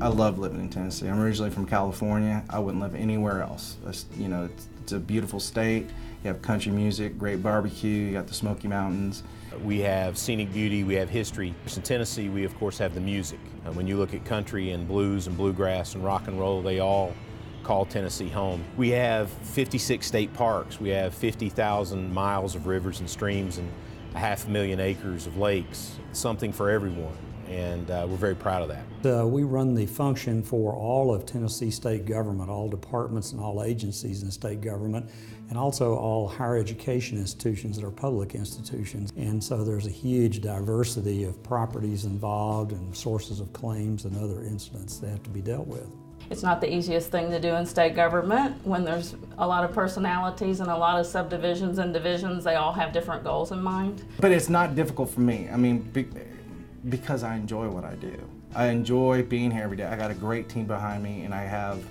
I love living in Tennessee. I'm originally from California. I wouldn't live anywhere else. You know, it's a beautiful state. You have country music, great barbecue, you got the Smoky Mountains. We have scenic beauty, we have history. In Tennessee, we of course have the music. When you look at country and blues and bluegrass and rock and roll, they all call Tennessee home. We have 56 state parks. We have 50,000 miles of rivers and streams and 500,000 acres of lakes. Something for everyone. And we're very proud of that. We run the function for all of Tennessee state government, all departments and all agencies in state government, and also all higher education institutions that are public institutions. And so there's a huge diversity of properties involved and sources of claims and other incidents that have to be dealt with. It's not the easiest thing to do in state government when there's a lot of personalities and a lot of subdivisions and divisions. They all have different goals in mind. But it's not difficult for me. I mean, because I enjoy what I do. I enjoy being here every day. I got a great team behind me and I have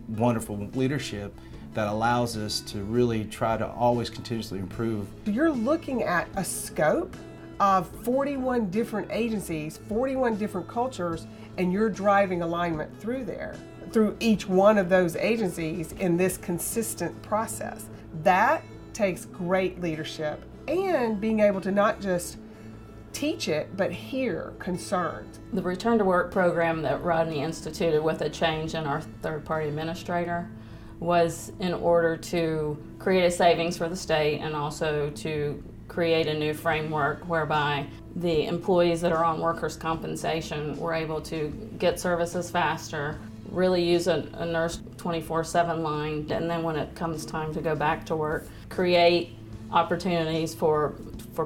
wonderful leadership that allows us to really try to always continuously improve. You're looking at a scope of 41 different agencies, 41 different cultures, and you're driving alignment through each one of those agencies in this consistent process. That takes great leadership and being able to not just teach it, but hear concerns. The Return to Work program that Rodney instituted with a change in our third-party administrator was in order to create a savings for the state and also to create a new framework whereby the employees that are on workers' compensation were able to get services faster, really use a nurse 24/7 line, and then when it comes time to go back to work, create opportunities for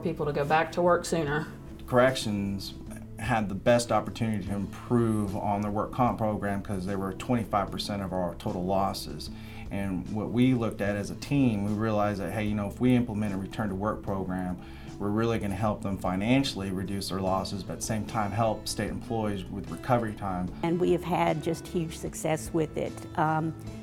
people to go back to work sooner. Corrections had the best opportunity to improve on their work comp program because they were 25% of our total losses. And what we looked at as a team, we realized that, hey, you know, if we implement a return to work program, we're really going to help them financially reduce their losses, but at the same time help state employees with recovery time. And we have had just huge success with it.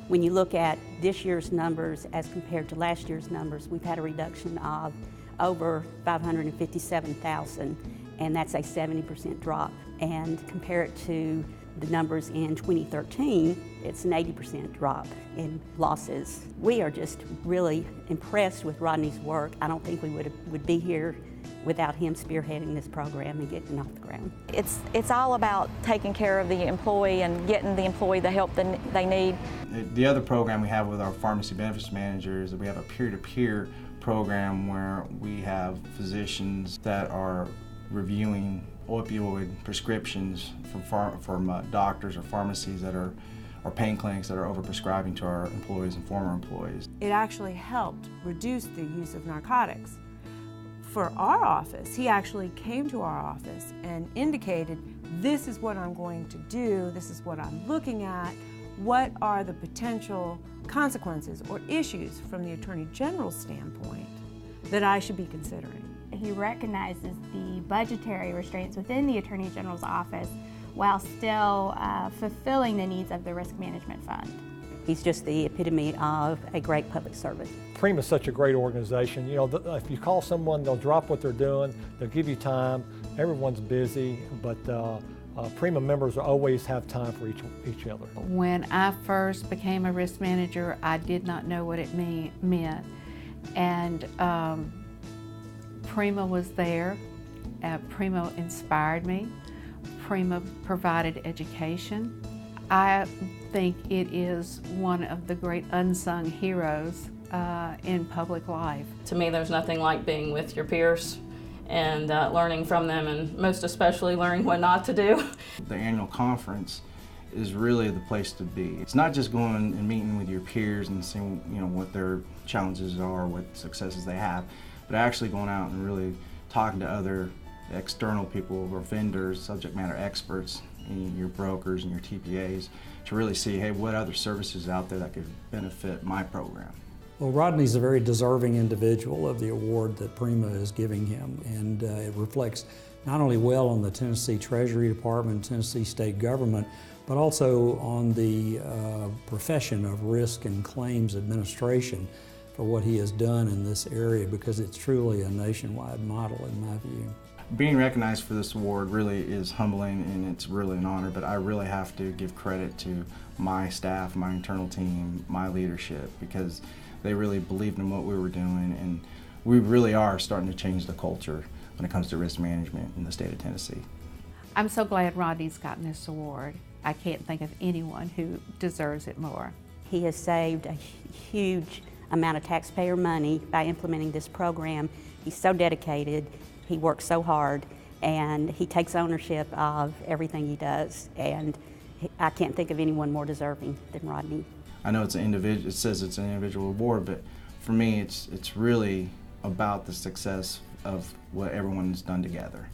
When you look at this year's numbers as compared to last year's numbers, we've had a reduction of over 557,000, and that's a 70% drop. And compare it to the numbers in 2013, it's an 80% drop in losses. We are just really impressed with Rodney's work. I don't think we would be here without him spearheading this program and getting it off the ground. It's all about taking care of the employee and getting the employee the help that they need. The other program we have with our pharmacy benefits managers is we have a peer-to-peer program where we have physicians that are reviewing opioid prescriptions from doctors or pharmacies that are or pain clinics that are overprescribing to our employees and former employees. It actually helped reduce the use of narcotics. For our office, he actually came to our office and indicated, this is what I'm going to do, this is what I'm looking at, what are the potential consequences or issues from the Attorney General's standpoint that I should be considering. He recognizes the budgetary restraints within the Attorney General's office while still fulfilling the needs of the Risk Management Fund. He's just the epitome of a great public servant. PRIMA is such a great organization. You know, if you call someone, they'll drop what they're doing, they'll give you time. Everyone's busy, but PRIMA members always have time for each other. When I first became a risk manager, I did not know what it meant. And PRIMA was there. PRIMA inspired me. PRIMA provided education. I think it is one of the great unsung heroes in public life. To me, there's nothing like being with your peers and learning from them, and most especially learning what not to do. The annual conference is really the place to be. It's not just going and meeting with your peers and seeing what their challenges are, what successes they have, but actually going out and really talking to other external people or vendors, subject matter experts, and your brokers and your TPAs to really see, hey, what other services out there that could benefit my program. Well, Rodney's a very deserving individual of the award that PRIMA is giving him, and it reflects not only well on the Tennessee Treasury Department, Tennessee state government, but also on the profession of risk and claims administration for what he has done in this area, because it's truly a nationwide model in my view. Being recognized for this award really is humbling, and it's really an honor, but I really have to give credit to my staff, my internal team, my leadership, because they really believed in what we were doing, and we really are starting to change the culture when it comes to risk management in the state of Tennessee. I'm so glad Rodney's gotten this award. I can't think of anyone who deserves it more. He has saved a huge amount of taxpayer money by implementing this program. He's so dedicated, he works so hard, and he takes ownership of everything he does. And I can't think of anyone more deserving than Rodney. I know it's an individual. It says it's an individual award, but for me, it's really about the success of what everyone's done together.